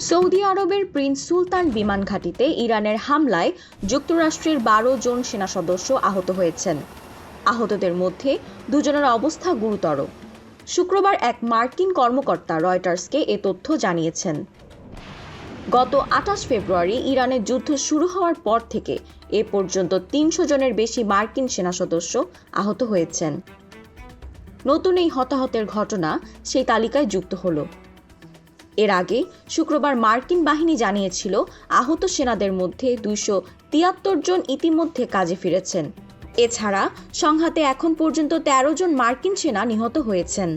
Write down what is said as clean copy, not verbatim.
Saudi আরবের Prince সুলতান বিমান ঘাঁটিতে ইরানের হামলায় যুক্তরাষ্ট্রের ১২ জন সেনা সদস্য আহত হয়েছেন। আহতদের মধ্যে দুজনের অবস্থা গুরুতর। শুক্রবার এক মার্কিন কর্মকর্তা রয়টার্সকে এ তথ্য জানিয়েছেন। গত ২৮ ফেব্রুয়ারি ইরানের যুদ্ধ শুরু হওয়ার পর থেকে এ পর্যন্ত ৩০০ জনের বেশি মার্কিন সেনা সদস্য আহত হয়েছেন। নতুন এই হতাহতের ঘটনা সেই তালিকায় যুক্ত হলো। এর আগে শুক্রবার মার্কিন বাহিনী জানিয়েছিল আহত সেনাদের মধ্যে ২৭৩ জন ইতিমধ্যে কাজে ফিরেছেন। এছাড়া সংঘাতে এখন পর্যন্ত ১৩ জন মার্কিন সেনা নিহত হয়েছেন।